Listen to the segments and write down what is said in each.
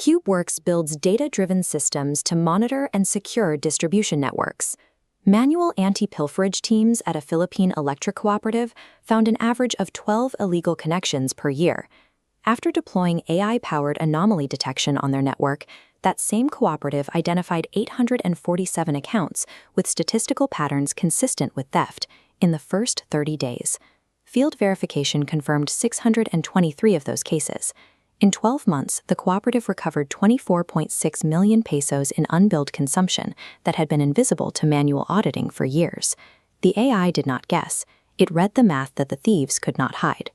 CubeWorks builds data-driven systems to monitor and secure distribution networks. Manual anti-pilferage teams at a Philippine electric cooperative found an average of 12 illegal connections per year. After deploying AI-powered anomaly detection on their network, that same cooperative identified 847 accounts with statistical patterns consistent with theft in the first 30 days. Field verification confirmed 623 of those cases. In 12 months, the cooperative recovered 24.6 million pesos in unbilled consumption that had been invisible to manual auditing for years. The AI did not guess. It read the math that the thieves could not hide.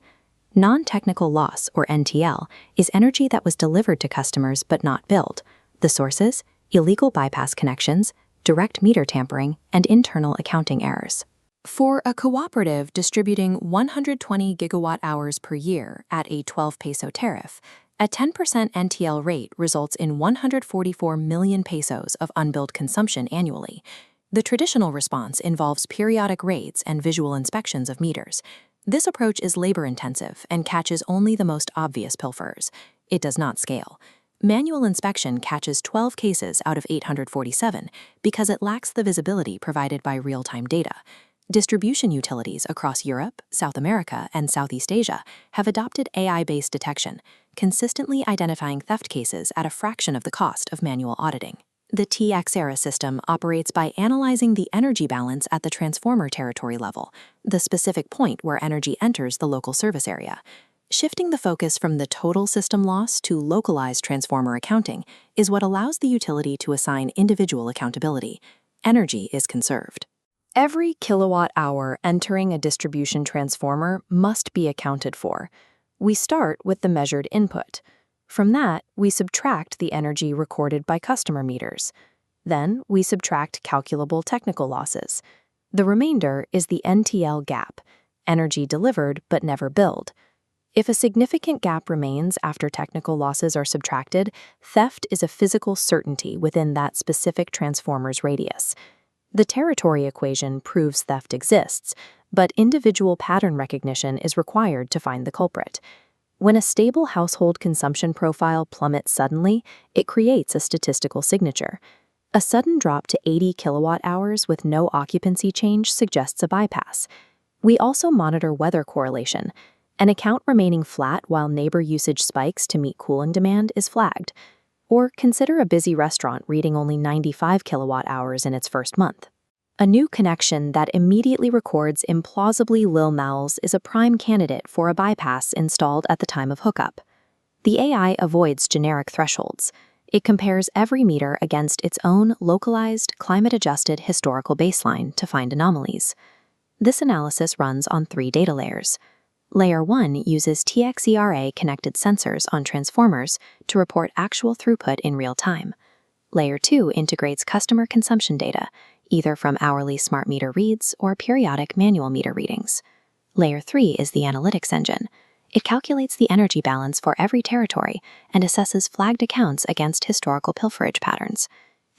Non-technical loss, or NTL, is energy that was delivered to customers but not billed. The sources: illegal bypass connections, direct meter tampering, and internal accounting errors. For a cooperative distributing 120 gigawatt-hours per year at a 12 peso tariff, a 10% NTL rate results in 144 million pesos of unbilled consumption annually. The traditional response involves periodic raids and visual inspections of meters. This approach is labor-intensive and catches only the most obvious pilferers. It does not scale. Manual inspection catches 12 cases out of 847 because it lacks the visibility provided by real-time data. Distribution utilities across Europe, South America, and Southeast Asia have adopted AI-based detection, consistently identifying theft cases at a fraction of the cost of manual auditing. The TXERA system operates by analyzing the energy balance at the transformer territory level, the specific point where energy enters the local service area. Shifting the focus from the total system loss to localized transformer accounting is what allows the utility to assign individual accountability. Energy is conserved. Every kilowatt-hour entering a distribution transformer must be accounted for. We start with the measured input. From that, we subtract the energy recorded by customer meters. Then, we subtract calculable technical losses. The remainder is the NTL gap, energy delivered but never billed. If a significant gap remains after technical losses are subtracted, theft is a physical certainty within that specific transformer's radius. The territory equation proves theft exists, but individual pattern recognition is required to find the culprit. When a stable household consumption profile plummets suddenly, it creates a statistical signature. A sudden drop to 80 kilowatt-hours with no occupancy change suggests a bypass. We also monitor weather correlation. An account remaining flat while neighbor usage spikes to meet cooling demand is flagged. Or consider a busy restaurant reading only 95 kilowatt-hours in its first month. A new connection that immediately records implausibly low mouths is a prime candidate for a bypass installed at the time of hookup. The AI avoids generic thresholds. It compares every meter against its own localized, climate-adjusted historical baseline to find anomalies. This analysis runs on 3 data layers. Layer 1 uses TXERA connected sensors on transformers to report actual throughput in real time. Layer 2 integrates customer consumption data, either from hourly smart meter reads or periodic manual meter readings. Layer 3 is the analytics engine. It calculates the energy balance for every territory and assesses flagged accounts against historical pilferage patterns.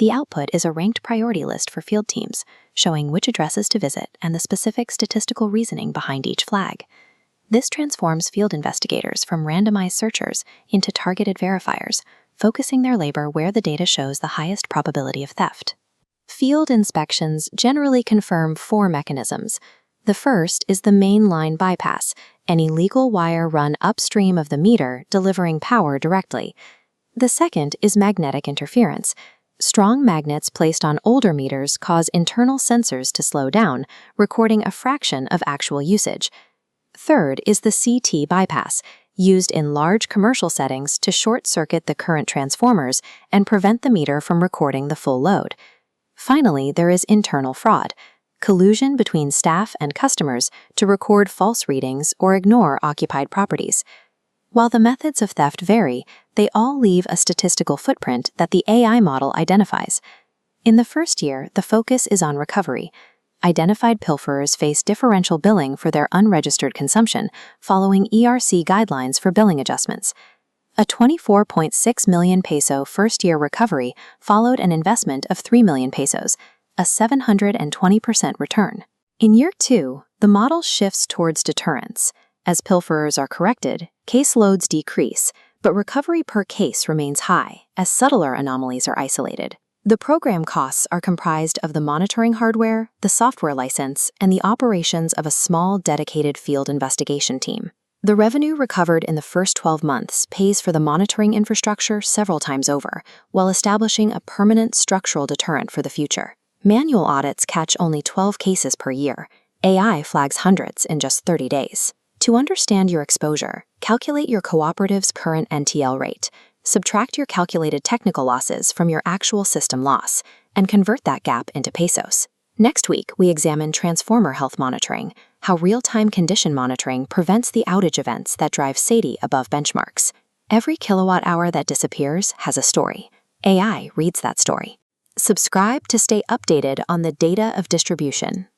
The output is a ranked priority list for field teams, showing which addresses to visit and the specific statistical reasoning behind each flag. This transforms field investigators from randomized searchers into targeted verifiers, focusing their labor where the data shows the highest probability of theft. Field inspections generally confirm 4 mechanisms. The first is the mainline bypass, an illegal wire run upstream of the meter delivering power directly. The second is magnetic interference. Strong magnets placed on older meters cause internal sensors to slow down, recording a fraction of actual usage. Third is the CT bypass, used in large commercial settings to short-circuit the current transformers and prevent the meter from recording the full load. Finally, there is internal fraud, collusion between staff and customers to record false readings or ignore occupied properties. While the methods of theft vary, they all leave a statistical footprint that the AI model identifies. In the first year, the focus is on recovery. Identified pilferers face differential billing for their unregistered consumption following ERC guidelines for billing adjustments. A 24.6 million peso first-year recovery followed an investment of 3 million pesos, a 720% return. In year 2, the model shifts towards deterrence. As pilferers are corrected, caseloads decrease, but recovery per case remains high as subtler anomalies are isolated. The program costs are comprised of the monitoring hardware, the software license, and the operations of a small dedicated field investigation team. The revenue recovered in the first 12 months pays for the monitoring infrastructure several times over, while establishing a permanent structural deterrent for the future. Manual audits catch only 12 cases per year. AI flags hundreds in just 30 days. To understand your exposure, calculate your cooperative's current NTL rate, subtract your calculated technical losses from your actual system loss, and convert that gap into pesos. Next week, we examine transformer health monitoring, how real-time condition monitoring prevents the outage events that drive SAIDI above benchmarks. Every kilowatt-hour that disappears has a story. AI reads that story. Subscribe to stay updated on the data of distribution.